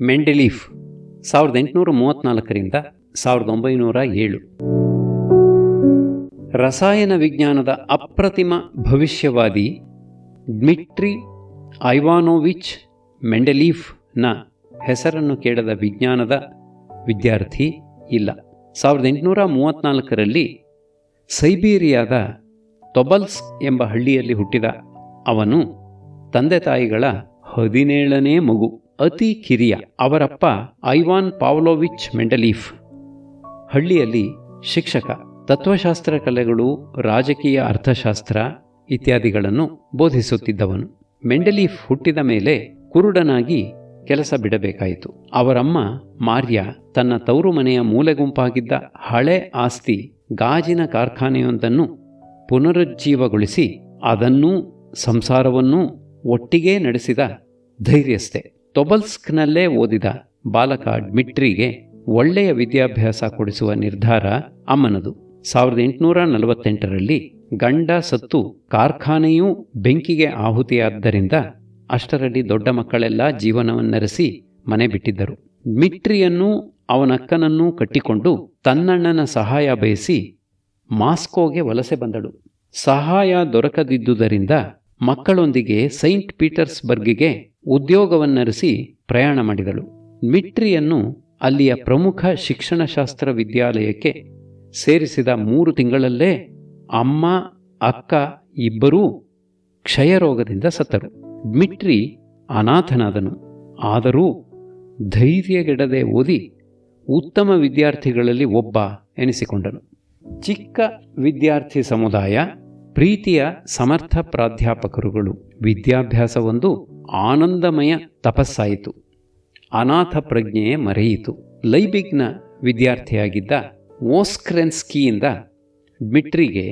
ಮೆಂಡೆಲೀಫ್ 1834 1907. ರಸಾಯನ ವಿಜ್ಞಾನದ ಅಪ್ರತಿಮ ಭವಿಷ್ಯವಾದಿ ಡ್ಮಿಟ್ರಿ ಐವಾನೋವಿಚ್ ಮೆಂಡೆಲೀಫ್ನ ಹೆಸರನ್ನು ಕೇಳದ ವಿಜ್ಞಾನದ ವಿದ್ಯಾರ್ಥಿ ಇಲ್ಲ. 1834 ಸೈಬೀರಿಯಾದ ತೊಬಲ್ಸ್ಕ್ ಎಂಬ ಹಳ್ಳಿಯಲ್ಲಿ ಹುಟ್ಟಿದ ಅವನು ತಂದೆ ತಾಯಿಗಳ 17ನೇ ಮಗು, ಅತಿ ಕಿರಿಯ. ಅವರಪ್ಪ ಐವಾನ್ ಪಾವ್ಲೋವಿಚ್ ಮೆಂಡೆಲೀಫ್ ಹಳ್ಳಿಯಲ್ಲಿ ಶಿಕ್ಷಕ, ತತ್ವಶಾಸ್ತ್ರ ಕಲೆಗಳು, ರಾಜಕೀಯ ಅರ್ಥಶಾಸ್ತ್ರ ಇತ್ಯಾದಿಗಳನ್ನು ಬೋಧಿಸುತ್ತಿದ್ದವನು. ಮೆಂಡೆಲೀಫ್ ಹುಟ್ಟಿದ ಮೇಲೆ ಕುರುಡನಾಗಿ ಕೆಲಸ ಬಿಡಬೇಕಾಯಿತು. ಅವರಮ್ಮ ಮಾರ್ಯ ತನ್ನ ತವರು ಮನೆಯ ಮೂಲೆಗುಂಪಾಗಿದ್ದ ಹಳೆ ಆಸ್ತಿ ಗಾಜಿನ ಕಾರ್ಖಾನೆಯೊಂದನ್ನು ಪುನರುಜ್ಜೀವಗೊಳಿಸಿ ಅದನ್ನೂ ಸಂಸಾರವನ್ನೂ ಒಟ್ಟಿಗೇ ನಡೆಸಿದ ಧೈರ್ಯಸ್ಥೆ. ತೊಬಲ್ಸ್ಕ್ನಲ್ಲೇ ಓದಿದ ಬಾಲಕ ಡ್ಮಿಟ್ರಿಗೆ ಒಳ್ಳೆಯ ವಿದ್ಯಾಭ್ಯಾಸ ಕೊಡಿಸುವ ನಿರ್ಧಾರ ಅಮ್ಮನದು. 1848 ಗಂಡ ಸತ್ತು ಕಾರ್ಖಾನೆಯೂ ಬೆಂಕಿಗೆ ಆಹುತಿಯಾದ್ದರಿಂದ ಅಷ್ಟರಲ್ಲಿ ದೊಡ್ಡ ಮಕ್ಕಳೆಲ್ಲ ಜೀವನವನ್ನರಸಿ ಮನೆ ಬಿಟ್ಟಿದ್ದರು. ಡ್ಮಿಟ್ರಿಯನ್ನೂ ಅವನಕ್ಕನನ್ನೂ ಕಟ್ಟಿಕೊಂಡು ತನ್ನಣ್ಣನ ಸಹಾಯ ಬಯಸಿ ಮಾಸ್ಕೋಗೆ ವಲಸೆ ಬಂದಳು. ಸಹಾಯ ದೊರಕದಿದ್ದುದರಿಂದ ಮಕ್ಕಳೊಂದಿಗೆ ಸೈಂಟ್ ಪೀಟರ್ಸ್ಬರ್ಗಿಗೆ ಉದ್ಯೋಗವನ್ನರಸಿ ಪ್ರಯಾಣ ಮಾಡಿದಳು. ಡ್ಮಿಟ್ರಿಯನ್ನು ಅಲ್ಲಿಯ ಪ್ರಮುಖ ಶಿಕ್ಷಣಶಾಸ್ತ್ರ ವಿದ್ಯಾಲಯಕ್ಕೆ ಸೇರಿಸಿದ 3 ತಿಂಗಳಲ್ಲೇ ಅಮ್ಮ ಅಕ್ಕ ಇಬ್ಬರೂ ಕ್ಷಯರೋಗದಿಂದ ಸತ್ತರು. ಡ್ಮಿಟ್ರಿ ಅನಾಥನಾದನು. ಆದರೂ ಧೈರ್ಯಗೆಡದೆ ಓದಿ ಉತ್ತಮ ವಿದ್ಯಾರ್ಥಿಗಳಲ್ಲಿ ಒಬ್ಬ ಎನಿಸಿಕೊಂಡನು. ಚಿಕ್ಕ ವಿದ್ಯಾರ್ಥಿ ಸಮುದಾಯ, ಪ್ರೀತಿಯ ಸಮರ್ಥ ಪ್ರಾಧ್ಯಾಪಕರುಗಳು, ವಿದ್ಯಾಭ್ಯಾಸವೊಂದು ಆನಂದಮಯ ತಪಸ್ಸಾಯಿತು. ಅನಾಥ ಪ್ರಜ್ಞೆಯೇ ಮರೆಯಿತು. ಲೈಬಿಗ್ನ ವಿದ್ಯಾರ್ಥಿಯಾಗಿದ್ದ ಓಸ್ಕ್ರೆನ್ಸ್ಕಿಯಿಂದ ಡ್ಮಿಟ್ರಿಗೆ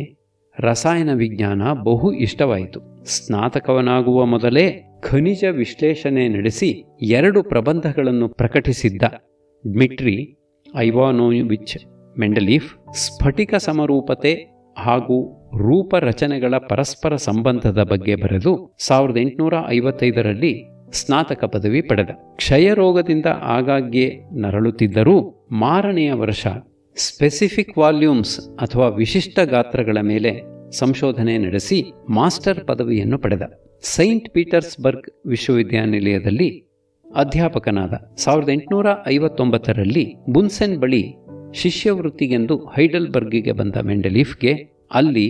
ರಸಾಯನ ವಿಜ್ಞಾನ ಬಹು ಇಷ್ಟವಾಯಿತು. ಸ್ನಾತಕವನಾಗುವ ಮೊದಲೇ ಖನಿಜ ವಿಶ್ಲೇಷಣೆ ನಡೆಸಿ 2 ಪ್ರಬಂಧಗಳನ್ನು ಪ್ರಕಟಿಸಿದ್ದ ಡ್ಮಿಟ್ರಿ ಐವಾನೋವಿಚ್ ಮೆಂಡೆಲೀಫ್ ಸ್ಫಟಿಕ ಸಮರೂಪತೆ ಹಾಗೂ ರೂಪರಚನೆಗಳ ಪರಸ್ಪರ ಸಂಬಂಧದ ಬಗ್ಗೆ ಬರೆದು 1855 ಸ್ನಾತಕ ಪದವಿ ಪಡೆದ. ಕ್ಷಯರೋಗದಿಂದ ಆಗಾಗ್ಗೆ ನರಳುತ್ತಿದ್ದರೂ ಮಾರನೆಯ ವರ್ಷ ಸ್ಪೆಸಿಫಿಕ್ ವಾಲ್ಯೂಮ್ಸ್ ಅಥವಾ ವಿಶಿಷ್ಟ ಗಾತ್ರಗಳ ಮೇಲೆ ಸಂಶೋಧನೆ ನಡೆಸಿ ಮಾಸ್ಟರ್ ಪದವಿಯನ್ನು ಪಡೆದ. ಸೈಂಟ್ ಪೀಟರ್ಸ್ಬರ್ಗ್ ವಿಶ್ವವಿದ್ಯಾನಿಲಯದಲ್ಲಿ ಅಧ್ಯಾಪಕನಾದ. 1859 ಬುನ್ಸೆನ್ ಬಳಿ ಶಿಷ್ಯವೃತ್ತಿಗೆಂದು ಹೈಡೆಲ್ಬರ್ಗಿಗೆ ಬಂದ ಮೆಂಡೆಲೀಫ್ಗೆ ಅಲ್ಲಿ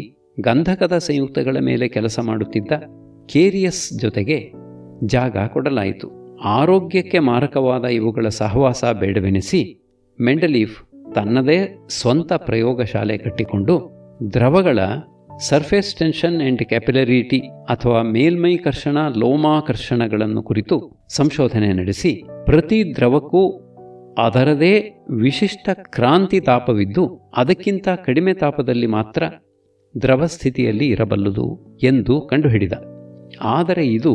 ಗಂಧಕದ ಸಂಯುಕ್ತಗಳ ಮೇಲೆ ಕೆಲಸ ಮಾಡುತ್ತಿದ್ದ ಕೇರಿಯಸ್ ಜೊತೆಗೆ ಜಾಗ ಕೊಡಲಾಯಿತು. ಆರೋಗ್ಯಕ್ಕೆ ಮಾರಕವಾದ ಇವುಗಳ ಸಹವಾಸ ಬೇಡವೆನಿಸಿ ಮೆಂಡೆಲೀಫ್ ತನ್ನದೇ ಸ್ವಂತ ಪ್ರಯೋಗಶಾಲೆ ಕಟ್ಟಿಕೊಂಡು ದ್ರವಗಳ ಸರ್ಫೇಸ್ ಟೆನ್ಷನ್ ಆ್ಯಂಡ್ ಕ್ಯಾಪಿಲರಿಟಿ ಅಥವಾ ಮೇಲ್ಮೈ ಕರ್ಷಣ ಲೋಮಾಕರ್ಷಣಗಳನ್ನು ಕುರಿತು ಸಂಶೋಧನೆ ನಡೆಸಿ ಪ್ರತಿ ದ್ರವಕ್ಕೂ ಅದರದೇ ವಿಶಿಷ್ಟ ಕ್ರಾಂತಿ ತಾಪವಿದ್ದು ಅದಕ್ಕಿಂತ ಕಡಿಮೆ ತಾಪದಲ್ಲಿ ಮಾತ್ರ ದ್ರವ ಸ್ಥಿತಿಯಲ್ಲಿ ಇರಬಲ್ಲದು ಎಂದು ಕಂಡುಹಿಡಿದ. ಆದರೆ ಇದು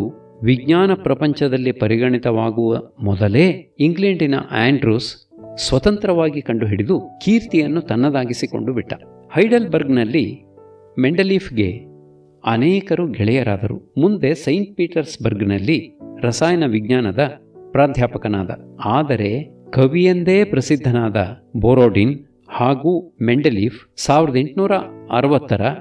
ವಿಜ್ಞಾನ ಪ್ರಪಂಚದಲ್ಲಿ ಪರಿಗಣಿತವಾಗುವ ಮೊದಲೇ ಇಂಗ್ಲೆಂಡಿನ ಆಂಡ್ರೂಸ್ ಸ್ವತಂತ್ರವಾಗಿ ಕಂಡುಹಿಡಿದು ಕೀರ್ತಿಯನ್ನು ತನ್ನದಾಗಿಸಿಕೊಂಡು ಬಿಟ್ಟ. ಹೈಡೆಲ್ಬರ್ಗ್ನಲ್ಲಿ ಮೆಂಡೆಲೀಫ್ಗೆ ಅನೇಕರು ಗೆಳೆಯರಾದರು. ಮುಂದೆ ಸೈಂಟ್ ಪೀಟರ್ಸ್ಬರ್ಗ್ನಲ್ಲಿ ರಸಾಯನ ವಿಜ್ಞಾನದ ಪ್ರಾಧ್ಯಾಪಕನಾದ. ಆದರೆ ಕವಿಯೆಂದೇ ಪ್ರಸಿದ್ಧನಾದ ಬೋರೋಡಿನ್ ಹಾಗೂ ಮೆಂಡೆಲೀಫ್ 1860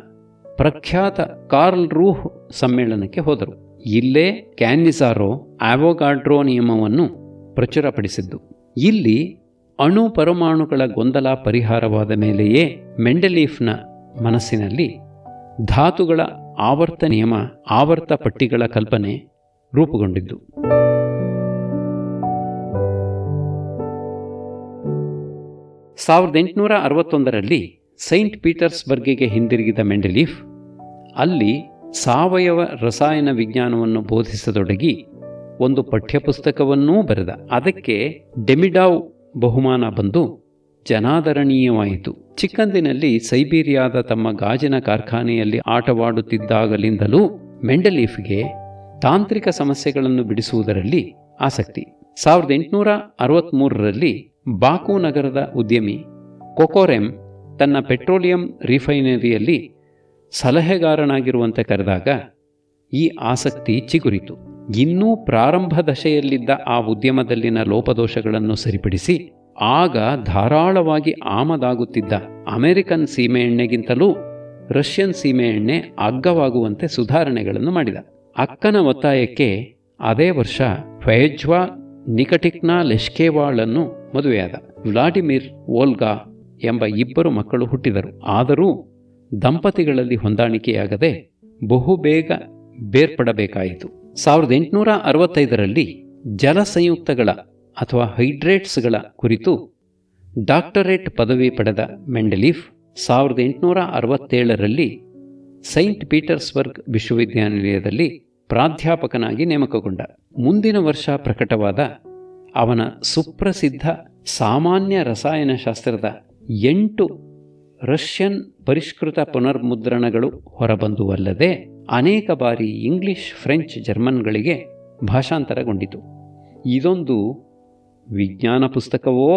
ಪ್ರಖ್ಯಾತ ಕಾರ್ಲ್ ರೂಹ್ ಸಮ್ಮೇಳನಕ್ಕೆ ಹೋದರು. ಇಲ್ಲೇ ಕ್ಯಾನ್ನಿಸಾರೋ ಆವೋಗಾಡ್ರೋ ನಿಯಮವನ್ನು ಪ್ರಚುರಪಡಿಸಿದ್ದು. ಇಲ್ಲಿ ಅಣು ಪರಮಾಣುಗಳ ಗೊಂದಲ ಪರಿಹಾರವಾದ ಮೇಲೆಯೇ ಮೆಂಡೆಲೀಫ್ನ ಮನಸ್ಸಿನಲ್ಲಿ ಧಾತುಗಳ ಆವರ್ತ ನಿಯಮ, ಆವರ್ತ ಪಟ್ಟಿಗಳ ಕಲ್ಪನೆ ರೂಪುಗೊಂಡಿದ್ದು. ಸೈಂಟ್ ಪೀಟರ್ಸ್ಬರ್ಗಿಗೆ ಹಿಂದಿರುಗಿದ ಮೆಂಡೆಲೀಫ್ ಅಲ್ಲಿ ಸಾವಯವ ರಸಾಯನ ವಿಜ್ಞಾನವನ್ನು ಬೋಧಿಸತೊಡಗಿ ಒಂದು ಪಠ್ಯಪುಸ್ತಕವನ್ನೂ ಬರೆದ. ಅದಕ್ಕೆ ಡೆಮಿಡಾವ್ ಬಹುಮಾನ ಬಂದು ಜನಾದರಣೀಯವಾಯಿತು. ಚಿಕ್ಕಂದಿನಲ್ಲಿ ಸೈಬೀರಿಯಾದ ತಮ್ಮ ಗಾಜಿನ ಕಾರ್ಖಾನೆಯಲ್ಲಿ ಆಟವಾಡುತ್ತಿದ್ದಾಗಲಿಂದಲೂ ಮೆಂಡೆಲೀಫ್ಗೆ ತಾಂತ್ರಿಕ ಸಮಸ್ಯೆಗಳನ್ನು ಬಿಡಿಸುವುದರಲ್ಲಿ ಆಸಕ್ತಿ. 1863 ಬಾಕು ನಗರದ ಉದ್ಯಮಿ ಕೊಕೊರೆಮ್ ತನ್ನ ಪೆಟ್ರೋಲಿಯಂ ರಿಫೈನರಿಯಲ್ಲಿ ಸಲಹೆಗಾರನಾಗಿರುವಂತೆ ಕರೆದಾಗ ಈ ಆಸಕ್ತಿ ಚಿಗುರಿತು. ಇನ್ನೂ ಪ್ರಾರಂಭ ದಶೆಯಲ್ಲಿದ್ದ ಆ ಉದ್ಯಮದಲ್ಲಿನ ಲೋಪದೋಷಗಳನ್ನು ಸರಿಪಡಿಸಿ ಆಗ ಧಾರಾಳವಾಗಿ ಆಮದಾಗುತ್ತಿದ್ದ ಅಮೆರಿಕನ್ ಸೀಮೆಎಣ್ಣೆಗಿಂತಲೂ ರಷ್ಯನ್ ಸೀಮೆಎಣ್ಣೆ ಅಗ್ಗವಾಗುವಂತೆ ಸುಧಾರಣೆಗಳನ್ನು ಮಾಡಿದ. ಅಕ್ಕನ ಒತ್ತಾಯಕ್ಕೆ ಅದೇ ವರ್ಷ ಫಯಜ್ವಾ ನಿಕಟಿಕ್ನಾ ಲೆಶ್ಕೇವಾಳನ್ನು ಮದುವೆಯಾದ. ವ್ಲಾಡಿಮಿರ್ ವೋಲ್ಗಾ ಎಂಬ 2 ಮಕ್ಕಳು ಹುಟ್ಟಿದರು. ಆದರೂ ದಂಪತಿಗಳಲ್ಲಿ ಹೊಂದಾಣಿಕೆಯಾಗದೆ ಬಹುಬೇಗ ಬೇರ್ಪಡಬೇಕಾಯಿತು. 1865ರಲ್ಲಿ ಜಲ ಸಂಯುಕ್ತಗಳ ಅಥವಾ ಹೈಡ್ರೇಟ್ಸ್ಗಳ ಕುರಿತು ಡಾಕ್ಟರೇಟ್ ಪದವಿ ಪಡೆದ ಮೆಂಡೆಲೀಫ್ 1867ರಲ್ಲಿ ಸೈಂಟ್ ಪೀಟರ್ಸ್ಬರ್ಗ್ ವಿಶ್ವವಿದ್ಯಾನಿಲಯದಲ್ಲಿ ಪ್ರಾಧ್ಯಾಪಕನಾಗಿ ನೇಮಕಗೊಂಡ. ಮುಂದಿನ ವರ್ಷ ಪ್ರಕಟವಾದ ಅವನ ಸುಪ್ರಸಿದ್ಧ ಸಾಮಾನ್ಯ ರಸಾಯನಶಾಸ್ತ್ರದ 8 ರಷ್ಯನ್ ಪರಿಷ್ಕೃತ ಪುನರ್ಮುದ್ರಣಗಳು ಹೊರಬಂದುವಲ್ಲದೆ ಅನೇಕ ಬಾರಿ ಇಂಗ್ಲಿಷ್, ಫ್ರೆಂಚ್, ಜರ್ಮನ್ಗಳಿಗೆ ಭಾಷಾಂತರಗೊಂಡಿತು. ಇದೊಂದು ವಿಜ್ಞಾನ ಪುಸ್ತಕವೋ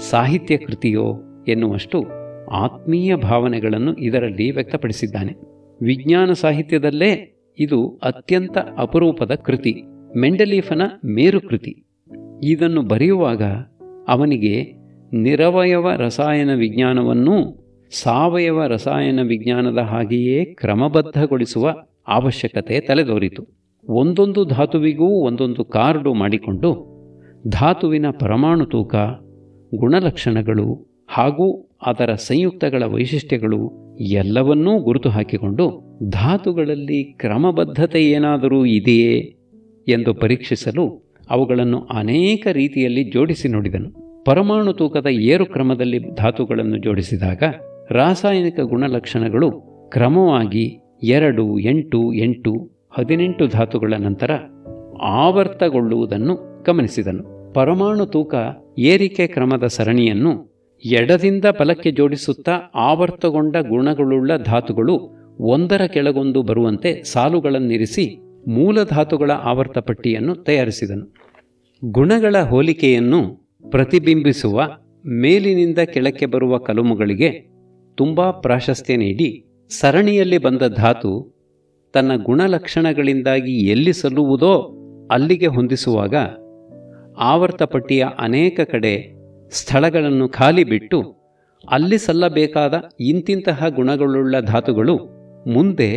ಸಾಹಿತ್ಯ ಕೃತಿಯೋ ಎನ್ನುವಷ್ಟು ಆತ್ಮೀಯ ಭಾವನೆಗಳನ್ನು ಇದರಲ್ಲಿ ವ್ಯಕ್ತಪಡಿಸಿದ್ದಾನೆ. ವಿಜ್ಞಾನ ಸಾಹಿತ್ಯದಲ್ಲೇ ಇದು ಅತ್ಯಂತ ಅಪರೂಪದ ಕೃತಿ, ಮೆಂಡೆಲೀಫನ ಮೇರುಕೃತಿ. ಇದನ್ನು ಬರೆಯುವಾಗ ಅವನಿಗೆ ನಿರವಯವ ರಸಾಯನ ವಿಜ್ಞಾನವನ್ನೂ ಸಾವಯವ ರಸಾಯನ ವಿಜ್ಞಾನದ ಹಾಗೆಯೇ ಕ್ರಮಬದ್ಧಗೊಳಿಸುವ ಅವಶ್ಯಕತೆ ತಲೆದೋರಿತು. ಒಂದೊಂದು ಧಾತುವಿಗೂ ಒಂದೊಂದು ಕಾರ್ಡು ಮಾಡಿಕೊಂಡು ಧಾತುವಿನ ಪರಮಾಣು ತೂಕ, ಗುಣಲಕ್ಷಣಗಳು ಹಾಗೂ ಅದರ ಸಂಯುಕ್ತಗಳ ವೈಶಿಷ್ಟ್ಯಗಳು ಎಲ್ಲವನ್ನೂ ಗುರುತು ಹಾಕಿಕೊಂಡು ಧಾತುಗಳಲ್ಲಿ ಕ್ರಮಬದ್ಧತೆ ಏನಾದರೂ ಇದೆಯೇ ಎಂದು ಪರೀಕ್ಷಿಸಲು ಅವುಗಳನ್ನು ಅನೇಕ ರೀತಿಯಲ್ಲಿ ಜೋಡಿಸಿ ನೋಡಿದನು. ಪರಮಾಣು ತೂಕದ ಏರು ಕ್ರಮದಲ್ಲಿ ಧಾತುಗಳನ್ನು ಜೋಡಿಸಿದಾಗ ರಾಸಾಯನಿಕ ಗುಣಲಕ್ಷಣಗಳು ಕ್ರಮವಾಗಿ 2, 8, 8, 18 ಧಾತುಗಳ ನಂತರ ಆವರ್ತಗೊಳ್ಳುವುದನ್ನು ಗಮನಿಸಿದನು. ಪರಮಾಣು ತೂಕ ಏರಿಕೆ ಕ್ರಮದ ಸರಣಿಯನ್ನು ಎಡದಿಂದ ಬಲಕ್ಕೆ ಜೋಡಿಸುತ್ತಾ ಆವರ್ತಗೊಂಡ ಗುಣಗಳುಳ್ಳ ಧಾತುಗಳು ಒಂದರ ಕೆಳಗೊಂದು ಬರುವಂತೆ ಸಾಲುಗಳನ್ನಿರಿಸಿ ಮೂಲ ಧಾತುಗಳ ಆವರ್ತ ಪಟ್ಟಿಯನ್ನು ತಯಾರಿಸಿದನು. ಗುಣಗಳ ಹೋಲಿಕೆಯನ್ನು ಪ್ರತಿಬಿಂಬಿಸುವ ಮೇಲಿನಿಂದ ಕೆಳಕ್ಕೆ ಬರುವ ಕಲುಮುಗಳಿಗೆ ತುಂಬ ಪ್ರಾಶಸ್ತ್ಯ ನೀಡಿ ಸರಣಿಯಲ್ಲಿ ಬಂದ ಧಾತು ತನ್ನ ಗುಣಲಕ್ಷಣಗಳಿಂದಾಗಿ ಎಲ್ಲಿ ಸಲ್ಲುವುದೋ ಅಲ್ಲಿಗೆ ಹೊಂದಿಸುವಾಗ ಆವರ್ತ ಪಟ್ಟಿಯ ಅನೇಕ ಕಡೆ ಸ್ಥಳಗಳನ್ನು ಖಾಲಿ ಬಿಟ್ಟು ಅಲ್ಲಿ ಸಲ್ಲಬೇಕಾದ ಇಂತಿಂತಹ ಗುಣಗಳುಳ್ಳ ಧಾತುಗಳು ಮುಂದೆ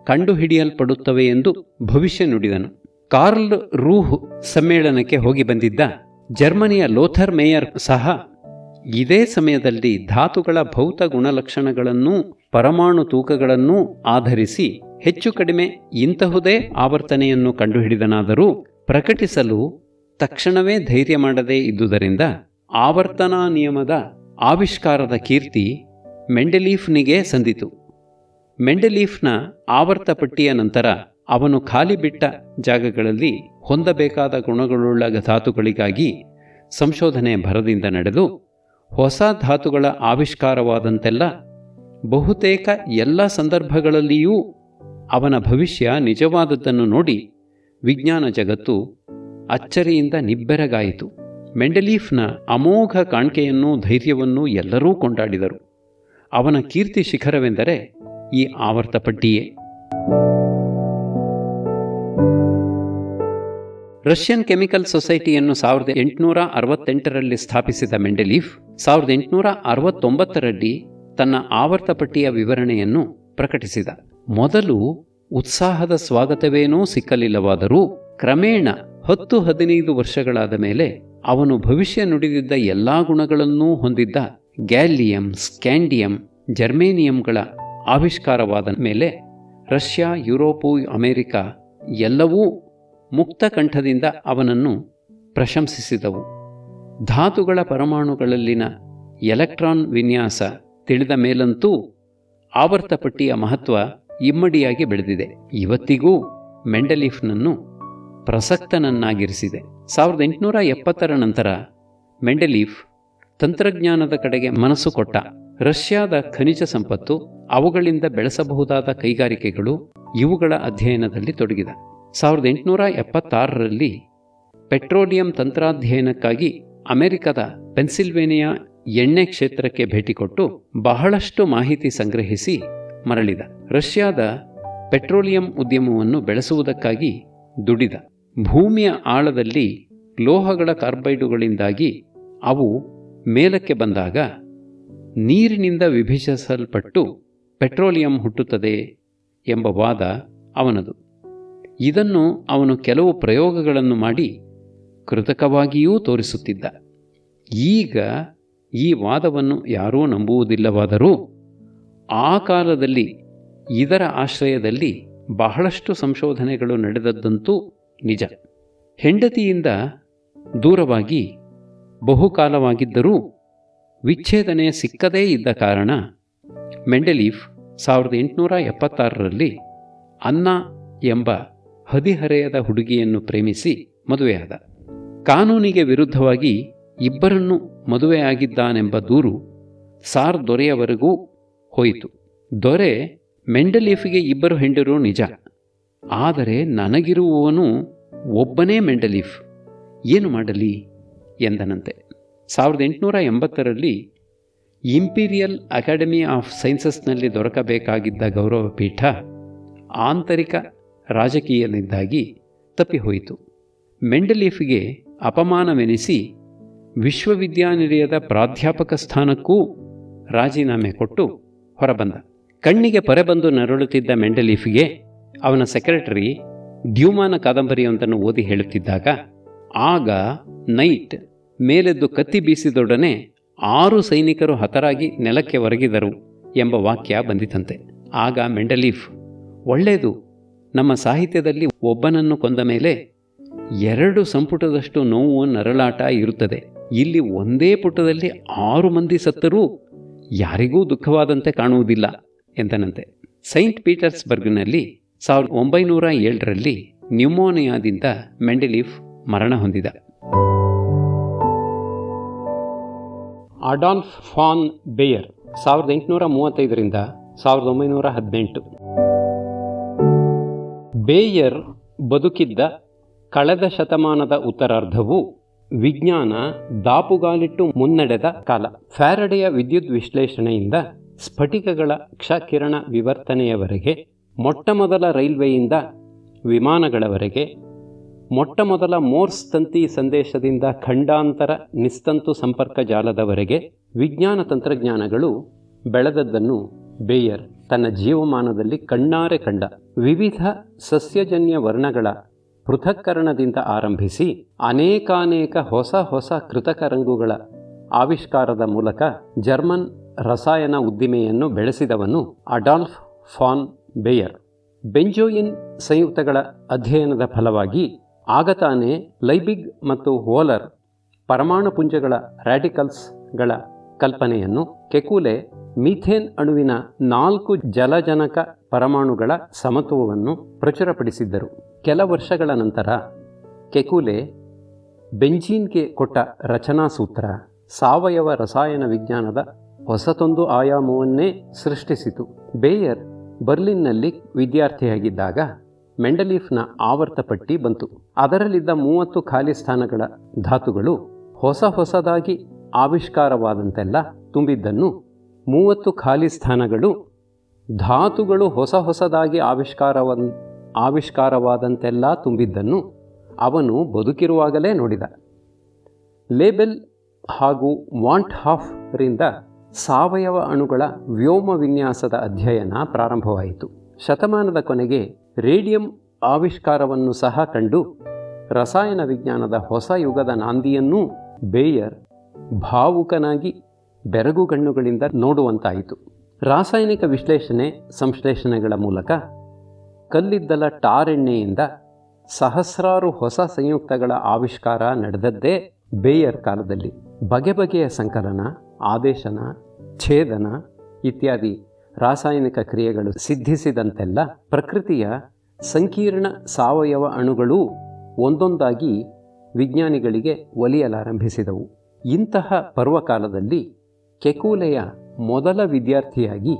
ಕಂಡುಹಿಡಿಯಲ್ಪಡುತ್ತವೆ ಎಂದು ಭವಿಷ್ಯ ನುಡಿದನು. ಕಾರ್ಲ್ ರೂಹ್ ಸಮ್ಮೇಳನಕ್ಕೆ ಹೋಗಿ ಬಂದಿದ್ದ ಜರ್ಮನಿಯ ಲೋಥರ್ ಮೇಯರ್ ಸಹ ಇದೇ ಸಮಯದಲ್ಲಿ ಧಾತುಗಳ ಭೌತ ಗುಣಲಕ್ಷಣಗಳನ್ನೂ ಪರಮಾಣು ತೂಕಗಳನ್ನೂ ಆಧರಿಸಿ ಹೆಚ್ಚು ಕಡಿಮೆ ಇಂತಹುದೇ ಆವರ್ತನೆಯನ್ನು ಕಂಡುಹಿಡಿದನಾದರೂ ಪ್ರಕಟಿಸಲು ತಕ್ಷಣವೇ ಧೈರ್ಯ ಮಾಡದೇ ಇದ್ದುದರಿಂದ ಆವರ್ತನಾ ನಿಯಮದ ಆವಿಷ್ಕಾರದ ಕೀರ್ತಿ ಮೆಂಡೆಲೀಫ್ನಿಗೆ ಸಂದಿತು. ಮೆಂಡೆಲೀಫ್ನ ಆವರ್ತ ಪಟ್ಟಿಯ ನಂತರ ಅವನು ಖಾಲಿ ಬಿಟ್ಟ ಜಾಗಗಳಲ್ಲಿ ಹೊಂದಬೇಕಾದ ಗುಣಗಳುಳ್ಳ ಧಾತುಗಳಿಗಾಗಿ ಸಂಶೋಧನೆ ಭರದಿಂದ ನಡೆದು ಹೊಸ ಧಾತುಗಳ ಆವಿಷ್ಕಾರವಾದಂತೆಲ್ಲ ಬಹುತೇಕ ಎಲ್ಲ ಸಂದರ್ಭಗಳಲ್ಲಿಯೂ ಅವನ ಭವಿಷ್ಯ ನಿಜವಾದದ್ದನ್ನು ನೋಡಿ ವಿಜ್ಞಾನ ಜಗತ್ತು ಅಚ್ಚರಿಯಿಂದ ನಿಬ್ಬೆರಗಾಯಿತು. ಮೆಂಡೆಲೀಫ್ನ ಅಮೋಘ ಕಾಣ್ಕೆಯನ್ನೂ ಧೈರ್ಯವನ್ನೂ ಎಲ್ಲರೂ ಕೊಂಡಾಡಿದರು. ಅವನ ಕೀರ್ತಿ ಶಿಖರವೆಂದರೆ ಈ ಆವರ್ತ ಪಟ್ಟಿಯೇ. ರಷ್ಯನ್ ಕೆಮಿಕಲ್ ಸೊಸೈಟಿಯನ್ನು 1868ರಲ್ಲಿ ಸ್ಥಾಪಿಸಿದ ಮೆಂಡೆಲೀಫ್ 1869ರಲ್ಲಿ ತನ್ನ ಆವರ್ತ ಪಟ್ಟಿಯ ವಿವರಣೆಯನ್ನು ಪ್ರಕಟಿಸಿದ. ಮೊದಲು ಉತ್ಸಾಹದ ಸ್ವಾಗತವೇನೂ ಸಿಕ್ಕಲಿಲ್ಲವಾದರೂ ಕ್ರಮೇಣ 10-15 ವರ್ಷಗಳಾದ ಮೇಲೆ ಅವನು ಭವಿಷ್ಯ ನುಡಿದಿದ್ದ ಎಲ್ಲಾ ಗುಣಗಳನ್ನೂ ಹೊಂದಿದ್ದ ಗ್ಯಾಲಿಯಂ, ಸ್ಕ್ಯಾಂಡಿಯಂ, ಜರ್ಮೇನಿಯಂಗಳ ಆವಿಷ್ಕಾರವಾದ ಮೇಲೆ ರಷ್ಯಾ, ಯುರೋಪು, ಅಮೆರಿಕ ಎಲ್ಲವೂ ಮುಕ್ತ ಕಂಠದಿಂದ ಅವನನ್ನು ಪ್ರಶಂಸಿಸಿದವು. ಧಾತುಗಳ ಪರಮಾಣುಗಳಲ್ಲಿನ ಎಲೆಕ್ಟ್ರಾನ್ ವಿನ್ಯಾಸ ತಿಳಿದ ಮೇಲಂತೂ ಆವರ್ತ ಪಟ್ಟಿಯ ಮಹತ್ವ ಇಮ್ಮಡಿಯಾಗಿ ಬೆಳೆದಿದೆ. ಇವತ್ತಿಗೂ ಮೆಂಡೆಲೀಫ್ನನ್ನು ಪ್ರಸಕ್ತನನ್ನಾಗಿರಿಸಿದೆ. 1870ರ ನಂತರ ಮೆಂಡೆಲೀಫ್ ತಂತ್ರಜ್ಞಾನದ ಕಡೆಗೆ ಮನಸ್ಸು ಕೊಟ್ಟ. ರಷ್ಯಾದ ಖನಿಜ ಸಂಪತ್ತು, ಅವುಗಳಿಂದ ಬೆಳೆಸಬಹುದಾದ ಕೈಗಾರಿಕೆಗಳು, ಇವುಗಳ ಅಧ್ಯಯನದಲ್ಲಿ ತೊಡಗಿದ. 1876ರಲ್ಲಿ ಪೆಟ್ರೋಲಿಯಂ ತಂತ್ರಾಧ್ಯಯನಕ್ಕಾಗಿ ಅಮೆರಿಕದ ಪೆನ್ಸಿಲ್ವೇನಿಯಾ ಎಣ್ಣೆ ಕ್ಷೇತ್ರಕ್ಕೆ ಭೇಟಿ ಕೊಟ್ಟು ಬಹಳಷ್ಟು ಮಾಹಿತಿ ಸಂಗ್ರಹಿಸಿ ಮರಳಿದ. ರಷ್ಯಾದ ಪೆಟ್ರೋಲಿಯಂ ಉದ್ಯಮವನ್ನು ಬೆಳೆಸುವುದಕ್ಕಾಗಿ ದುಡಿದ. ಭೂಮಿಯ ಆಳದಲ್ಲಿ ಲೋಹಗಳ ಕಾರ್ಬೈಡುಗಳಿಂದಾಗಿ ಅವು ಮೇಲಕ್ಕೆ ಬಂದಾಗ ನೀರಿನಿಂದ ವಿಭಜಿಸಲ್ಪಟ್ಟು ಪೆಟ್ರೋಲಿಯಂ ಹುಟ್ಟುತ್ತದೆ ಎಂಬ ವಾದ ಅವನದು. ಇದನ್ನು ಅವನು ಕೆಲವು ಪ್ರಯೋಗಗಳನ್ನು ಮಾಡಿ ಕೃತಕವಾಗಿಯೂ ತೋರಿಸುತ್ತಿದ್ದ. ಈಗ ಈ ವಾದವನ್ನು ಯಾರೂ ನಂಬುವುದಿಲ್ಲವಾದರೂ ಆ ಕಾಲದಲ್ಲಿ ಇದರ ಆಶ್ರಯದಲ್ಲಿ ಬಹಳಷ್ಟು ಸಂಶೋಧನೆಗಳು ನಡೆದದ್ದಂತೂ ನಿಜ. ಹೆಂಡತಿಯಿಂದ ದೂರವಾಗಿ ಬಹುಕಾಲವಾಗಿದ್ದರೂ ವಿಚ್ಛೇದನೆ ಸಿಕ್ಕದೇ ಇದ್ದ ಕಾರಣ ಮೆಂಡೆಲೀಫ್ 1876ರಲ್ಲಿ ಅನ್ನಾ ಎಂಬ ಹದಿಹರೆಯದ ಹುಡುಗಿಯನ್ನು ಪ್ರೇಮಿಸಿ ಮದುವೆಯಾದ. ಕಾನೂನಿಗೆ ವಿರುದ್ಧವಾಗಿ ಇಬ್ಬರನ್ನು ಮದುವೆಯಾಗಿದ್ದಾನೆಂಬ ದೂರು ಸಾರ್ ದೊರೆಯವರೆಗೂ ಹೋಯಿತು. ದೊರೆ ಮೆಂಡೆಲೀಫಿಗೆ ಇಬ್ಬರು ಹೆಂಡರು ನಿಜ, ಆದರೆ ನನಗಿರುವವನು ಒಬ್ಬನೇ ಮೆಂಡೆಲೀಫ್, ಏನು ಮಾಡಲಿ ಎಂದನಂತೆ. 1880ರಲ್ಲಿ ಇಂಪೀರಿಯಲ್ ಅಕಾಡೆಮಿ ಆಫ್ ಸೈನ್ಸಸ್ನಲ್ಲಿ ದೊರಕಬೇಕಾಗಿದ್ದ ಗೌರವ ಪೀಠ ಆಂತರಿಕ ರಾಜಕೀಯದಿಂದಾಗಿ ತಪ್ಪಿಹೋಯಿತು. ಮೆಂಡೆಲೀಫ್ಗೆ ಅಪಮಾನವೆನಿಸಿ ವಿಶ್ವವಿದ್ಯಾನಿಲಯದ ಪ್ರಾಧ್ಯಾಪಕ ಸ್ಥಾನಕ್ಕೂ ರಾಜೀನಾಮೆ ಕೊಟ್ಟು ಹೊರಬಂದ. ಕಣ್ಣಿಗೆ ಪೊರೆ ಬಂದು ನರಳುತ್ತಿದ್ದ ಮೆಂಡೆಲೀಫ್ಗೆ ಅವನ ಸೆಕ್ರೆಟರಿ ಡ್ಯೂಮಾನ ಕಾದಂಬರಿಯೊಂದನ್ನು ಓದಿ ಹೇಳುತ್ತಿದ್ದಾಗ, ಆಗ ನೈಟ್ ಮೇಲೆದ್ದು ಕತ್ತಿ ಬೀಸಿದೊಡನೆ 6 ಸೈನಿಕರು ಹತರಾಗಿ ನೆಲಕ್ಕೆ ಒರಗಿದರು ಎಂಬ ವಾಕ್ಯ ಬಂದಿತಂತೆ. ಆಗ ಮೆಂಡೆಲೀಫ್, ಒಳ್ಳೆಯದು, ನಮ್ಮ ಸಾಹಿತ್ಯದಲ್ಲಿ ಒಬ್ಬನನ್ನು ಕೊಂದ ಮೇಲೆ 2 ಸಂಪುಟದಷ್ಟು ನೋವು ನರಳಾಟ ಇರುತ್ತದೆ. ಇಲ್ಲಿ ಒಂದೇ ಪುಟದಲ್ಲಿ 6 ಮಂದಿ ಸತ್ತರೂ ಯಾರಿಗೂ ದುಃಖವಾದಂತೆ ಕಾಣುವುದಿಲ್ಲ ಎಂದನಂತೆ. ಸೈಂಟ್ ಪೀಟರ್ಸ್ಬರ್ಗ್ನಲ್ಲಿ 1907ರಲ್ಲಿ ನ್ಯೂಮೋನಿಯಾದಿಂದ ಮೆಂಡೆಲೀಫ್ ಮರಣ ಹೊಂದಿದ. ಅಡಾಲ್ಫ್ ಫಾನ್ ಬೇಯರ್ 1835ರಿಂದ 1918. ಬೇಯರ್ ಬದುಕಿದ್ದ ಕಳೆದ ಶತಮಾನದ ಉತ್ತರಾರ್ಧವು ವಿಜ್ಞಾನ ದಾಪುಗಾಲಿಟ್ಟು ಮುನ್ನಡೆದ ಕಾಲ. ಫ್ಯಾರಡೆಯ ವಿದ್ಯುತ್ ವಿಶ್ಲೇಷಣೆಯಿಂದ ಸ್ಫಟಿಕಗಳ ಕ್ಷಕಿರಣ ವಿವರ್ತನೆಯವರೆಗೆ, ಮೊಟ್ಟಮೊದಲ ರೈಲ್ವೆಯಿಂದ ವಿಮಾನಗಳವರೆಗೆ, ಮೊಟ್ಟಮೊದಲ ಮೋರ್ಸ್ ತಂತಿ ಸಂದೇಶದಿಂದ ಖಂಡಾಂತರ ನಿಸ್ತಂತು ಸಂಪರ್ಕ ಜಾಲದವರೆಗೆ ವಿಜ್ಞಾನ ತಂತ್ರಜ್ಞಾನಗಳು ಬೆಳೆದದ್ದನ್ನು ಬೇಯರ್ ತನ್ನ ಜೀವಮಾನದಲ್ಲಿ ಕಣ್ಣಾರೆ ಕಂಡ. ವಿವಿಧ ಸಸ್ಯಜನ್ಯ ವರ್ಣಗಳ ಪೃಥಕ್ಕರಣದಿಂದ ಆರಂಭಿಸಿ ಅನೇಕಾನೇಕ ಹೊಸ ಕೃತಕ ರಂಗುಗಳ ಆವಿಷ್ಕಾರದ ಮೂಲಕ ಜರ್ಮನ್ ರಸಾಯನ ಉದ್ದಿಮೆಯನ್ನು ಬೆಳೆಸಿದವನು ಅಡಾಲ್ಫ್ ಫಾನ್ ಬೇಯರ್. ಬೆಂಜೋಯಿನ್ ಸಂಯುಕ್ತಗಳ ಅಧ್ಯಯನದ ಫಲವಾಗಿ ಆಗತಾನೆ ಲೈಬಿಗ್ ಮತ್ತು ವೋಲರ್ ಪರಮಾಣು ಪುಂಜಗಳ ರ್ಯಾಡಿಕಲ್ಸ್ಗಳ ಕಲ್ಪನೆಯನ್ನು, ಕೆಕುಲೆ ಮೀಥೇನ್ ಅಣುವಿನ 4 ಜಲಜನಕ ಪರಮಾಣುಗಳ ಸಮತ್ವವನ್ನು ಪ್ರಚುರಪಡಿಸಿದ್ದರು. ಕೆಲ ವರ್ಷಗಳ ನಂತರ ಕೆಕುಲೆ ಬೆಂಜೀನ್ಗೆ ಕೊಟ್ಟ ರಚನಾ ಸೂತ್ರ ಸಾವಯವ ರಸಾಯನ ವಿಜ್ಞಾನದ ಹೊಸತೊಂದು ಆಯಾಮವನ್ನೇ ಸೃಷ್ಟಿಸಿತು. ಬೇಯರ್ ಬರ್ಲಿನ್ನಲ್ಲಿ ವಿದ್ಯಾರ್ಥಿಯಾಗಿದ್ದಾಗ ಮೆಂಡೆಲೀಫ್ನ ಆವರ್ತ ಪಟ್ಟಿ ಬಂತು. ಅದರಲ್ಲಿದ್ದ 30 ಖಾಲಿ ಸ್ಥಾನಗಳ ಧಾತುಗಳು ಹೊಸದಾಗಿ ಆವಿಷ್ಕಾರವಾದಂತೆಲ್ಲ ತುಂಬಿದ್ದನ್ನು, 30 ಖಾಲಿ ಸ್ಥಾನಗಳು ಧಾತುಗಳು ಹೊಸದಾಗಿ ಆವಿಷ್ಕಾರವಾದಂತೆಲ್ಲ ತುಂಬಿದ್ದನ್ನು ಅವನು ಬದುಕಿರುವಾಗಲೇ ನೋಡಿದ. ಲೇಬೆಲ್ ಹಾಗೂ ವಾಂಟ್ ಹಾಫ್ರಿಂದ ಸಾವಯವ ಅಣುಗಳ ವ್ಯೋಮ ವಿನ್ಯಾಸದ ಅಧ್ಯಯನ ಪ್ರಾರಂಭವಾಯಿತು. ಶತಮಾನದ ಕೊನೆಗೆ ರೇಡಿಯಂ ಆವಿಷ್ಕಾರವನ್ನು ಸಹ ಕಂಡು ರಸಾಯನ ವಿಜ್ಞಾನದ ಹೊಸ ಯುಗದ ನಾಂದಿಯನ್ನೂ ಬೇಯರ್ ಭಾವುಕನಾಗಿ ಬೆರಗುಗಣ್ಣುಗಳಿಂದ ನೋಡುವಂತಾಯಿತು. ರಾಸಾಯನಿಕ ಸಂಶ್ಲೇಷಣೆಗಳ ಮೂಲಕ ಕಲ್ಲಿದ್ದಲ ಟಾರ್ ಎಣ್ಣೆಯಿಂದ ಸಹಸ್ರಾರು ಹೊಸ ಸಂಯುಕ್ತಗಳ ಆವಿಷ್ಕಾರ ನಡೆದದ್ದೇ ಬೇಯರ್ ಕಾಲದಲ್ಲಿ. ಬಗೆಬಗೆಯ ಸಂಕಲನ, ಆದೇಶನ, ಛೇದನ ಇತ್ಯಾದಿ ರಾಸಾಯನಿಕ ಕ್ರಿಯೆಗಳು ಸಿದ್ಧಿಸಿದಂತೆಲ್ಲ ಪ್ರಕೃತಿಯ ಸಂಕೀರ್ಣ ಸಾವಯವ ಅಣುಗಳೂ ಒಂದೊಂದಾಗಿ ವಿಜ್ಞಾನಿಗಳಿಗೆ ಒಲಿಯಲಾರಂಭಿಸಿದವು. ಇಂತಹ ಪರ್ವಕಾಲದಲ್ಲಿ ಕೆಕುಲೆಯ ಮೊದಲ ವಿದ್ಯಾರ್ಥಿಯಾಗಿ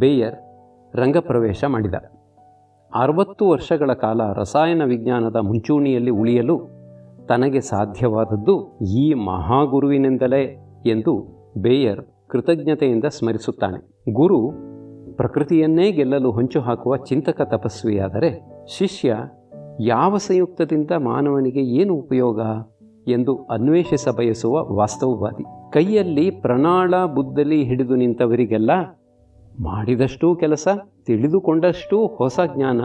ಬೇಯರ್ ರಂಗಪ್ರವೇಶ ಮಾಡಿದ. 60 ವರ್ಷಗಳ ಕಾಲ ರಸಾಯನ ವಿಜ್ಞಾನದ ಮುಂಚೂಣಿಯಲ್ಲಿ ಉಳಿಯಲು ತನಗೆ ಸಾಧ್ಯವಾದದ್ದು ಈ ಮಹಾಗುರುವಿನಿಂದಲೇ ಎಂದು ಬೇಯರ್ ಕೃತಜ್ಞತೆಯಿಂದ ಸ್ಮರಿಸುತ್ತಾನೆ. ಗುರು ಪ್ರಕೃತಿಯನ್ನೇ ಗೆಲ್ಲಲು ಹೊಂಚು ಹಾಕುವ ಚಿಂತಕ ತಪಸ್ವಿಯಾದರೆ, ಶಿಷ್ಯ ಯಾವ ಸಂಯುಕ್ತದಿಂದ ಮಾನವನಿಗೆ ಏನು ಉಪಯೋಗ ಎಂದು ಅನ್ವೇಷಿಸ ಬಯಸುವ ವಾಸ್ತವವಾದಿ. ಕೈಯಲ್ಲಿ ಪ್ರಣಾಳ ಬುದ್ದಲಿ ಹಿಡಿದು ನಿಂತವರಿಗೆಲ್ಲ ಮಾಡಿದಷ್ಟೂ ಕೆಲಸ, ತಿಳಿದುಕೊಂಡಷ್ಟೂ ಹೊಸ ಜ್ಞಾನ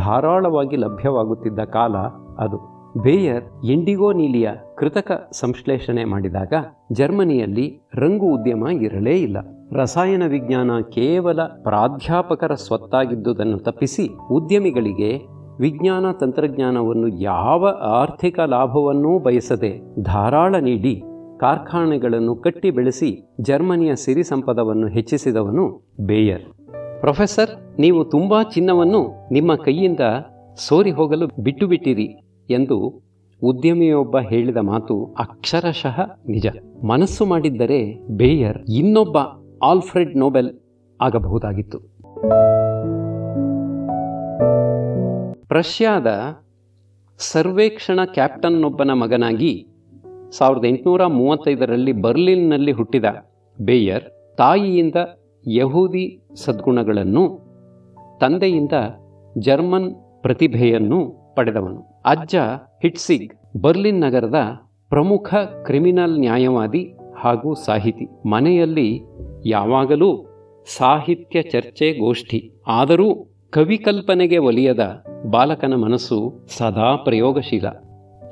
ಧಾರಾಳವಾಗಿ ಲಭ್ಯವಾಗುತ್ತಿದ್ದ ಕಾಲ ಅದು. ಬೇಯರ್ ಇಂಡಿಗೋ ನೀಲಿಯ ಕೃತಕ ಸಂಶ್ಲೇಷಣೆ ಮಾಡಿದಾಗ ಜರ್ಮನಿಯಲ್ಲಿ ರಂಗು ಉದ್ಯಮ ಇರಲೇ ಇಲ್ಲ. ರಸಾಯನ ವಿಜ್ಞಾನ ಕೇವಲ ಪ್ರಾಧ್ಯಾಪಕರ ಸ್ವತ್ತಾಗಿದ್ದುದನ್ನು ತಪ್ಪಿಸಿ ಉದ್ಯಮಿಗಳಿಗೆ ವಿಜ್ಞಾನ ತಂತ್ರಜ್ಞಾನವನ್ನು ಯಾವ ಆರ್ಥಿಕ ಲಾಭವನ್ನೂ ಬಯಸದೆ ಧಾರಾಳ ನೀಡಿ ಕಾರ್ಖಾನೆಗಳನ್ನು ಕಟ್ಟಿ ಬೆಳೆಸಿ ಜರ್ಮನಿಯ ಸಿರಿ ಸಂಪದವನ್ನು ಹೆಚ್ಚಿಸಿದವನು ಬೇಯರ್. ಪ್ರೊಫೆಸರ್, ನೀವು ತುಂಬ ಚಿನ್ನವನ್ನು ನಿಮ್ಮ ಕೈಯಿಂದ ಸೋರಿ ಹೋಗಲು ಬಿಟ್ಟು ಬಿಟ್ಟಿರಿ ಎಂದು ಉದ್ಯಮಿಯೊಬ್ಬ ಹೇಳಿದ ಮಾತು ಅಕ್ಷರಶಃ ನಿಜ. ಮನಸ್ಸು ಮಾಡಿದ್ದರೆ ಬೇಯರ್ ಇನ್ನೊಬ್ಬ ಆಲ್ಫ್ರೆಡ್ ನೊಬೆಲ್ ಆಗಬಹುದಾಗಿತ್ತು. ಪ್ರಷ್ಯಾದ ಸರ್ವೇಕ್ಷಣ ಕ್ಯಾಪ್ಟನ್ನೊಬ್ಬನ ಮಗನಾಗಿ 1835ರಲ್ಲಿ ಬರ್ಲಿನ್ನಲ್ಲಿ ಹುಟ್ಟಿದ ಬೇಯರ್ ತಾಯಿಯಿಂದ ಯಹೂದಿ ಸದ್ಗುಣಗಳನ್ನು, ತಂದೆಯಿಂದ ಜರ್ಮನ್ ಪ್ರತಿಭೆಯನ್ನು ಪಡೆದವನು. ಅಜ್ಜ ಹಿಟ್ಸಿಗ್ ಬರ್ಲಿನ್ ನಗರದ ಪ್ರಮುಖ ಕ್ರಿಮಿನಲ್ ನ್ಯಾಯವಾದಿ ಹಾಗೂ ಸಾಹಿತಿ. ಮನೆಯಲ್ಲಿ ಯಾವಾಗಲೂ ಸಾಹಿತ್ಯ ಚರ್ಚೆ ಗೋಷ್ಠಿ. ಆದರೂ ಕವಿಕಲ್ಪನೆಗೆ ಒಲಿಯದ ಬಾಲಕನ ಮನಸ್ಸು ಸದಾ ಪ್ರಯೋಗಶೀಲ.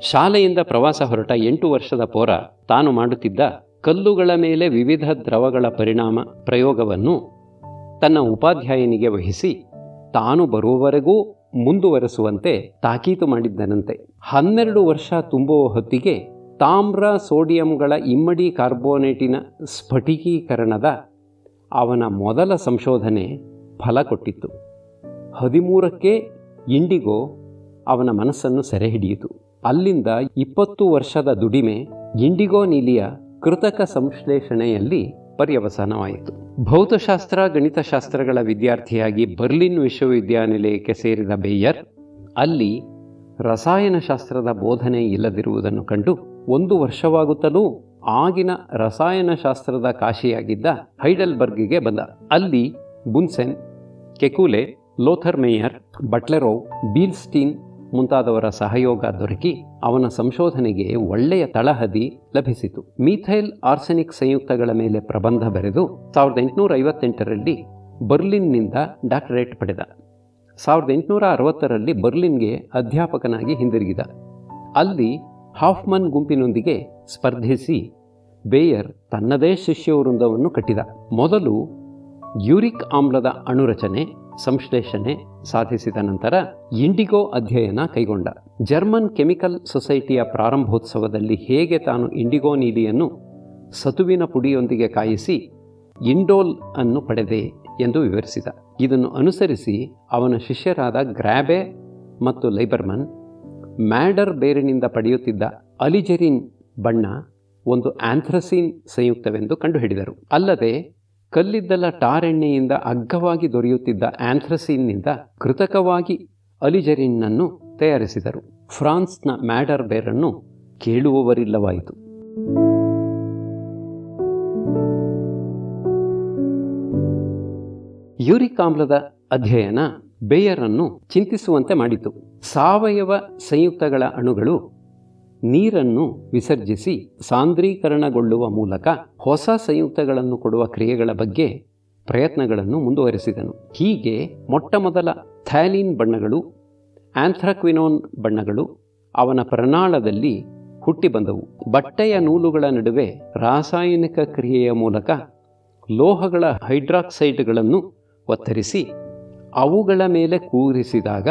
ಶಾಲೆಯಿಂದ ಪ್ರವಾಸ ಹೊರಟ 8 ವರ್ಷದ ಪೋರ ತಾನು ಮಾಡುತ್ತಿದ್ದ ಕಲ್ಲುಗಳ ಮೇಲೆ ವಿವಿಧ ದ್ರವಗಳ ಪ್ರಯೋಗವನ್ನು ತನ್ನ ಉಪಾಧ್ಯಾಯನಿಗೆ ವಹಿಸಿ ತಾನು ಬರುವವರೆಗೂ ಮುಂದುವರೆಸುವಂತೆ ತಾಕೀತು ಮಾಡಿದ್ದನಂತೆ. 12 ವರ್ಷ ತುಂಬುವ ಹೊತ್ತಿಗೆ ತಾಮ್ರ ಸೋಡಿಯಂಗಳ ಇಮ್ಮಡಿ ಕಾರ್ಬೋನೇಟಿನ ಸ್ಫಟಿಕೀಕರಣದ ಅವನ ಮೊದಲ ಸಂಶೋಧನೆ ಫಲ ಕೊಟ್ಟಿತ್ತು. 13ಕ್ಕೆ ಇಂಡಿಗೋ ಅವನ ಮನಸ್ಸನ್ನು ಸೆರೆ ಹಿಡಿಯಿತು. ಅಲ್ಲಿಂದ 20 ವರ್ಷದ ದುಡಿಮೆ ಇಂಡಿಗೋ ನೀಲಿಯ ಕೃತಕ ಸಂಶ್ಲೇಷಣೆಯಲ್ಲಿ ಪರ್ಯವಸಾನವಾಯಿತು. ಭೌತಶಾಸ್ತ್ರ, ಗಣಿತಶಾಸ್ತ್ರಗಳ ವಿದ್ಯಾರ್ಥಿಯಾಗಿ ಬರ್ಲಿನ್ ವಿಶ್ವವಿದ್ಯಾನಿಲಯಕ್ಕೆ ಸೇರಿದ ಬೇಯರ್ ಅಲ್ಲಿ ರಸಾಯನಶಾಸ್ತ್ರದ ಬೋಧನೆ ಇಲ್ಲದಿರುವುದನ್ನು ಕಂಡು 1 ವರ್ಷವಾಗುತ್ತಲೂ ಆಗಿನ ರಸಾಯನಶಾಸ್ತ್ರದ ಕಾಶಿಯಾಗಿದ್ದ ಹೈಡೆಲ್ಬರ್ಗ್ಗೆ ಬಂದ. ಅಲ್ಲಿ ಬುನ್ಸೆನ್, ಕೆಕುಲೆ, ಲೋಥರ್ ಮೇಯರ್, ಬಟ್ಲೆರೋವ್, ಬೀಲ್ಸ್ಟೀನ್ ಮುಂತಾದವರ ಸಹಯೋಗ ದೊರಕಿ ಅವನ ಸಂಶೋಧನೆಗೆ ಒಳ್ಳೆಯ ತಳಹದಿ ಲಭಿಸಿತು. ಮೀಥೈಲ್ ಆರ್ಸೆನಿಕ್ ಸಂಯುಕ್ತಗಳ ಮೇಲೆ ಪ್ರಬಂಧ ಬರೆದು 1858ರಲ್ಲಿ ಬರ್ಲಿನ್ನಿಂದ ಡಾಕ್ಟರೇಟ್ ಪಡೆದ. 1860ರಲ್ಲಿ ಬರ್ಲಿನ್ಗೆ ಅಧ್ಯಾಪಕನಾಗಿ ಹಿಂದಿರುಗಿದ. ಅಲ್ಲಿ ಹಾಫ್ಮನ್ ಗುಂಪಿನೊಂದಿಗೆ ಸ್ಪರ್ಧಿಸಿ ಬೇಯರ್ ತನ್ನದೇ ಶಿಷ್ಯವೃಂದವನ್ನು ಕಟ್ಟಿದ. ಮೊದಲು ಯೂರಿಕ್ ಆಮ್ಲದ ಅಣುರಚನೆ, ಸಂಶ್ಲೇಷಣೆ ಸಾಧಿಸಿದ ನಂತರ ಇಂಡಿಗೋ ಅಧ್ಯಯನ ಕೈಗೊಂಡ. ಜರ್ಮನ್ ಕೆಮಿಕಲ್ ಸೊಸೈಟಿಯ ಪ್ರಾರಂಭೋತ್ಸವದಲ್ಲಿ ಹೇಗೆ ತಾನು ಇಂಡಿಗೋ ನೀಲಿಯನ್ನು ಸತುವಿನ ಪುಡಿಯೊಂದಿಗೆ ಕಾಯಿಸಿ ಇಂಡೋಲ್ ಅನ್ನು ಪಡೆದೆ ಎಂದು ವಿವರಿಸಿದ. ಇದನ್ನು ಅನುಸರಿಸಿ ಅವನ ಶಿಷ್ಯರಾದ ಗ್ರಾಬೆ ಮತ್ತು ಲೈಬರ್ಮನ್ ಮ್ಯಾಡರ್ ಬೇರಿನಿಂದ ಪಡೆಯುತ್ತಿದ್ದ ಅಲಿಜೆರಿನ್ ಬಣ್ಣ ಒಂದು ಆಂಥ್ರಸಿನ್ ಸಂಯುಕ್ತವೆಂದು ಕಂಡುಹಿಡಿದರು. ಅಲ್ಲದೆ ಕಲ್ಲಿದ್ದಲ ಟಾರ್ ಎಣ್ಣೆಯಿಂದ ಅಗ್ಗವಾಗಿ ದೊರೆಯುತ್ತಿದ್ದ ಆಂಥ್ರಸಿನ್ನಿಂದ ಕೃತಕವಾಗಿ ಅಲಿಜೆರಿನ್ನನ್ನು ತಯಾರಿಸಿದರು. ಫ್ರಾನ್ಸ್ನ ಮ್ಯಾಡರ್ ಬೇರನ್ನು ಕೇಳುವವರಿಲ್ಲವಾಯಿತು. ಯೂರಿಕ್ ಆಮ್ಲದ ಅಧ್ಯಯನ ಬೇಯರನ್ನು ಚಿಂತಿಸುವಂತೆ ಮಾಡಿತು. ಸಾವಯವ ಸಂಯುಕ್ತಗಳ ಅಣುಗಳು ನೀರನ್ನು ವಿಸರ್ಜಿಸಿ ಸಾಂದ್ರೀಕರಣಗೊಳ್ಳುವ ಮೂಲಕ ಹೊಸ ಸಂಯುಕ್ತಗಳನ್ನು ಕೊಡುವ ಕ್ರಿಯೆಗಳ ಬಗ್ಗೆ ಪ್ರಯತ್ನಗಳನ್ನು ಮುಂದುವರೆಸಿದನು. ಹೀಗೆ ಮೊಟ್ಟಮೊದಲ ಥ್ಯಾಲಿನ್ ಬಣ್ಣಗಳು, ಆಂಥ್ರಕ್ವಿನೋನ್ ಬಣ್ಣಗಳು ಅವನ ಪ್ರಣಾಳದಲ್ಲಿ ಹುಟ್ಟಿ ಬಂದವು. ಬಟ್ಟೆಯ ನೂಲುಗಳ ನಡುವೆ ರಾಸಾಯನಿಕ ಕ್ರಿಯೆಯ ಮೂಲಕ ಲೋಹಗಳ ಹೈಡ್ರಾಕ್ಸೈಡ್ಗಳನ್ನು ಒತ್ತರಿಸಿ ಅವುಗಳ ಮೇಲೆ ಕೂರಿಸಿದಾಗ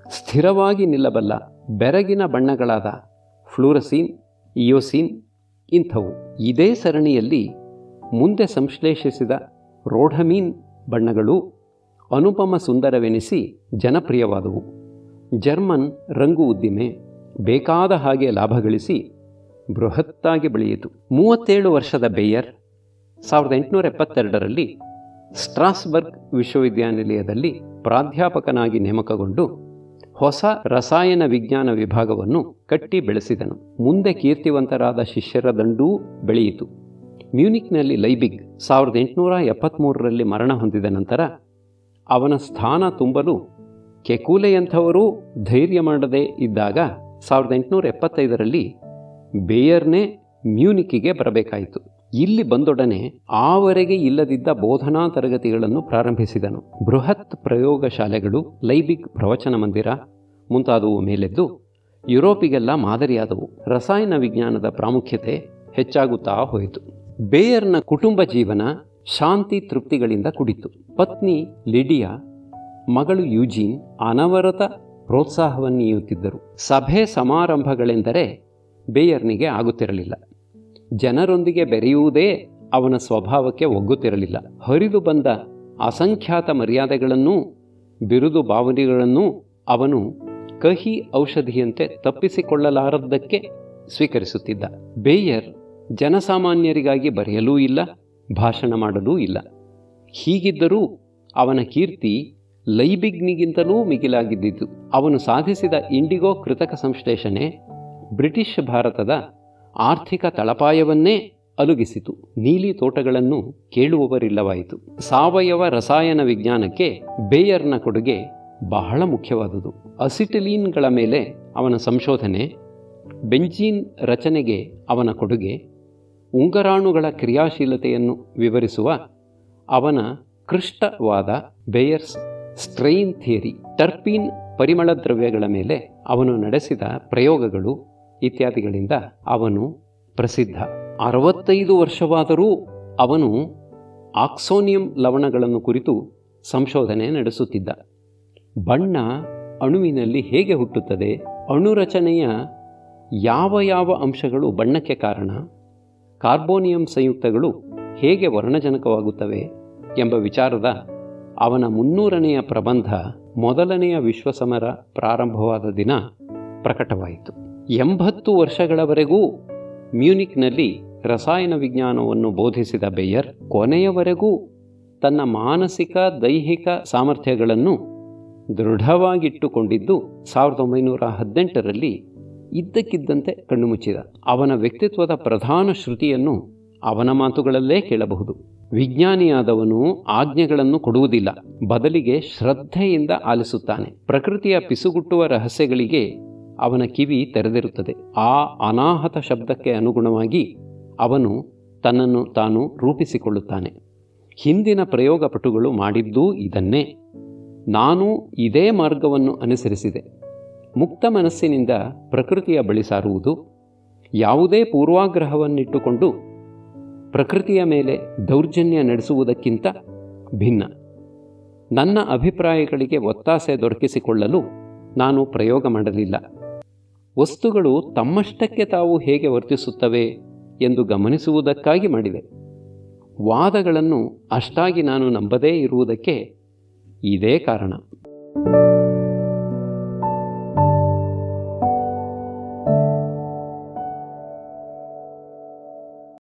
ಸ್ಥಿರವಾಗಿ ನಿಲ್ಲಬಲ್ಲ ಬೆರಗಿನ ಬಣ್ಣಗಳಾದ ಫ್ಲೂರಸೀನ್, ಇಯೋಸಿನ್ ಇಂಥವು. ಇದೇ ಸರಣಿಯಲ್ಲಿ ಮುಂದೆ ಸಂಶ್ಲೇಷಿಸಿದ ರೋಢಮೀನ್ ಬಣ್ಣಗಳು ಅನುಪಮ ಸುಂದರವೆನಿಸಿ ಜನಪ್ರಿಯವಾದವು. ಜರ್ಮನ್ ರಂಗು ಉದ್ದಿಮೆ ಬೇಕಾದ ಹಾಗೆ ಲಾಭ ಗಳಿಸಿ ಬೃಹತ್ತಾಗಿ ಬೆಳೆಯಿತು. 37 ವರ್ಷದ ಬೇಯರ್ 1872ರಲ್ಲಿ ಸ್ಟ್ರಾಸ್ಬರ್ಗ್ ವಿಶ್ವವಿದ್ಯಾನಿಲಯದಲ್ಲಿ ಪ್ರಾಧ್ಯಾಪಕನಾಗಿ ನೇಮಕಗೊಂಡು ಹೊಸ ರಸಾಯನ ವಿಜ್ಞಾನ ವಿಭಾಗವನ್ನು ಕಟ್ಟಿ ಬೆಳೆಸಿದನು. ಮುಂದೆ ಕೀರ್ತಿವಂತರಾದ ಶಿಷ್ಯರ ದಂಡೂ ಬೆಳೆಯಿತು. ಮ್ಯೂನಿಕ್ನಲ್ಲಿ ಲೈಬಿಗ್ 1873ರಲ್ಲಿ ಮರಣ ಹೊಂದಿದ ನಂತರ ಅವನ ಸ್ಥಾನ ತುಂಬಲು ಕೆಕೂಲೆಯಂಥವರೂ ಧೈರ್ಯ ಮಾಡದೇ ಇದ್ದಾಗ 1875ರಲ್ಲಿ ಬೇಯರ್ನೇ ಮ್ಯೂನಿಕ್ಕಿಗೆ ಬರಬೇಕಾಯಿತು. ಇಲ್ಲಿ ಬಂದೊಡನೆ ಆವರೆಗೆ ಇಲ್ಲದಿದ್ದ ಬೋಧನಾ ತರಗತಿಗಳನ್ನು ಪ್ರಾರಂಭಿಸಿದನು. ಬೃಹತ್ ಪ್ರಯೋಗಶಾಲೆಗಳು, ಲೈಬಿಗ್ ಪ್ರವಚನ ಮಂದಿರ ಮುಂತಾದವು ಮೇಲೆದ್ದು ಯುರೋಪಿಗೆಲ್ಲ ಮಾದರಿಯಾದವು. ರಸಾಯನ ವಿಜ್ಞಾನದ ಪ್ರಾಮುಖ್ಯತೆ ಹೆಚ್ಚಾಗುತ್ತಾ ಹೋಯಿತು. ಬೇಯರ್ನ ಕುಟುಂಬ ಜೀವನ ಶಾಂತಿ ತೃಪ್ತಿಗಳಿಂದ ಕೂಡಿತ್ತು. ಪತ್ನಿ ಲಿಡಿಯಾ, ಮಗಳು ಯೂಜೀನ್ ಅನವರತ ಪ್ರೋತ್ಸಾಹವನ್ನೀಯುತ್ತಿದ್ದರು. ಸಭೆ ಸಮಾರಂಭಗಳೆಂದರೆ ಬೇಯರ್ನಿಗೆ ಆಗುತ್ತಿರಲಿಲ್ಲ. ಜನರೊಂದಿಗೆ ಬೆರೆಯುವುದೇ ಅವನ ಸ್ವಭಾವಕ್ಕೆ ಒಗ್ಗುತ್ತಿರಲಿಲ್ಲ. ಹರಿದು ಬಂದ ಅಸಂಖ್ಯಾತ ಮರ್ಯಾದೆಗಳನ್ನೂ ಬಿರುದು ಭಾವನೆಗಳನ್ನೂ ಅವನು ಕಹಿ ಔಷಧಿಯಂತೆ ತಪ್ಪಿಸಿಕೊಳ್ಳಲಾರದ್ದಕ್ಕೆ ಸ್ವೀಕರಿಸುತ್ತಿದ್ದ. ಬೇಯರ್ ಜನಸಾಮಾನ್ಯರಿಗಾಗಿ ಬರೆಯಲೂ ಇಲ್ಲ, ಭಾಷಣ ಮಾಡಲೂ ಇಲ್ಲ. ಹೀಗಿದ್ದರೂ ಅವನ ಕೀರ್ತಿ ಲೈಬಿಗ್ನಿಗಿಂತಲೂ ಮಿಗಿಲಾಗಿದ್ದಿತು. ಅವನು ಸಾಧಿಸಿದ ಇಂಡಿಗೋ ಕೃತಕ ಸಂಶ್ಲೇಷಣೆ ಬ್ರಿಟಿಷ್ ಭಾರತದ ಆರ್ಥಿಕ ತಳಪಾಯವನ್ನೇ ಅಲುಗಿಸಿತು. ನೀಲಿ ತೋಟಗಳನ್ನು ಕೇಳುವವರಿಲ್ಲವಾಯಿತು. ಸಾವಯವ ರಸಾಯನ ವಿಜ್ಞಾನಕ್ಕೆ ಬೇಯರ್ನ ಕೊಡುಗೆ ಬಹಳ ಮುಖ್ಯವಾದುದು. ಅಸಿಟಿಲೀನ್ಗಳ ಮೇಲೆ ಅವನ ಸಂಶೋಧನೆ, ಬೆಂಜೀನ್ ರಚನೆಗೆ ಅವನ ಕೊಡುಗೆ, ಉಂಗರಾಣುಗಳ ಕ್ರಿಯಾಶೀಲತೆಯನ್ನು ವಿವರಿಸುವ ಅವನ ಕೃಷ್ಟವಾದ ಬೇಯರ್ಸ್ ಸ್ಟ್ರೈನ್ ಥಿಯರಿ, ಟರ್ಪೀನ್ ಪರಿಮಳ ದ್ರವ್ಯಗಳ ಮೇಲೆ ಅವನು ನಡೆಸಿದ ಪ್ರಯೋಗಗಳು ಇತ್ಯಾದಿಗಳಿಂದ ಅವನು ಪ್ರಸಿದ್ಧ. 65 ವರ್ಷವಾದರೂ ಅವನು ಆಕ್ಸೋನಿಯಂ ಲವಣಗಳನ್ನು ಕುರಿತು ಸಂಶೋಧನೆ ನಡೆಸುತ್ತಿದ್ದ. ಬಣ್ಣ ಅಣುವಿನಲ್ಲಿ ಹೇಗೆ ಹುಟ್ಟುತ್ತದೆ, ಅಣುರಚನೆಯ ಯಾವ ಯಾವ ಅಂಶಗಳು ಬಣ್ಣಕ್ಕೆ ಕಾರಣ, ಕಾರ್ಬೋನಿಯಂ ಸಂಯುಕ್ತಗಳು ಹೇಗೆ ವರ್ಣಜನಕವಾಗುತ್ತವೆ ಎಂಬ ವಿಚಾರದ ಅವನ 300ನೆಯ ಪ್ರಬಂಧ ಮೊದಲನೆಯ ವಿಶ್ವಸಮರ ಪ್ರಾರಂಭವಾದ ದಿನ ಪ್ರಕಟವಾಯಿತು. 80 ವರ್ಷಗಳವರೆಗೂ ಮ್ಯೂನಿಕ್ನಲ್ಲಿ ರಸಾಯನ ವಿಜ್ಞಾನವನ್ನು ಬೋಧಿಸಿದ ಬೇಯರ್ ಕೊನೆಯವರೆಗೂ ತನ್ನ ಮಾನಸಿಕ ದೈಹಿಕ ಸಾಮರ್ಥ್ಯಗಳನ್ನು ದೃಢವಾಗಿಟ್ಟುಕೊಂಡಿದ್ದು 1918ರಲ್ಲಿ ಇದ್ದಕ್ಕಿದ್ದಂತೆ ಕಣ್ಣುಮುಚ್ಚಿದ. ಅವನ ವ್ಯಕ್ತಿತ್ವದ ಪ್ರಧಾನ ಶ್ರುತಿಯನ್ನು ಅವನ ಮಾತುಗಳಲ್ಲೇ ಕೇಳಬಹುದು. ವಿಜ್ಞಾನಿಯಾದವನು ಆಜ್ಞೆಗಳನ್ನು ಕೊಡುವುದಿಲ್ಲ, ಬದಲಿಗೆ ಶ್ರದ್ಧೆಯಿಂದ ಆಲಿಸುತ್ತಾನೆ. ಪ್ರಕೃತಿಯ ಪಿಸುಗುಟ್ಟುವ ರಹಸ್ಯಗಳಿಗೆ ಅವನ ಕಿವಿ ತೆರೆದಿರುತ್ತದೆ. ಆ ಅನಾಹತ ಶಬ್ದಕ್ಕೆ ಅನುಗುಣವಾಗಿ ಅವನು ತನ್ನನ್ನು ತಾನು ರೂಪಿಸಿಕೊಳ್ಳುತ್ತಾನೆ. ಹಿಂದಿನ ಪ್ರಯೋಗಪಟುಗಳು ಮಾಡಿದ್ದೂ ಇದನ್ನೇ. ನಾನು ಇದೇ ಮಾರ್ಗವನ್ನು ಅನುಸರಿಸಿದೆ. ಮುಕ್ತ ಮನಸ್ಸಿನಿಂದ ಪ್ರಕೃತಿಯ ಬಳಿ ಸಾರುವುದು, ಯಾವುದೇ ಪೂರ್ವಾಗ್ರಹವನ್ನಿಟ್ಟುಕೊಂಡು ಪ್ರಕೃತಿಯ ಮೇಲೆ ದೌರ್ಜನ್ಯ ನಡೆಸುವುದಕ್ಕಿಂತ ಭಿನ್ನ. ನನ್ನ ಅಭಿಪ್ರಾಯಗಳಿಗೆ ಒತ್ತಾಸೆ ದೊರಕಿಸಿಕೊಳ್ಳಲು ನಾನು ಪ್ರಯೋಗ ಮಾಡಲಿಲ್ಲ. ವಸ್ತುಗಳು ತಮ್ಮಷ್ಟಕ್ಕೆ ತಾವು ಹೇಗೆ ವರ್ತಿಸುತ್ತವೆ ಎಂದು ಗಮನಿಸುವುದಕ್ಕಾಗಿ ಮಾಡಿದೆ. ವಾದಗಳನ್ನು ಅಷ್ಟಾಗಿ ನಾನು ನಂಬದೇ ಇರುವುದಕ್ಕೆ ಇದೇ ಕಾರಣ.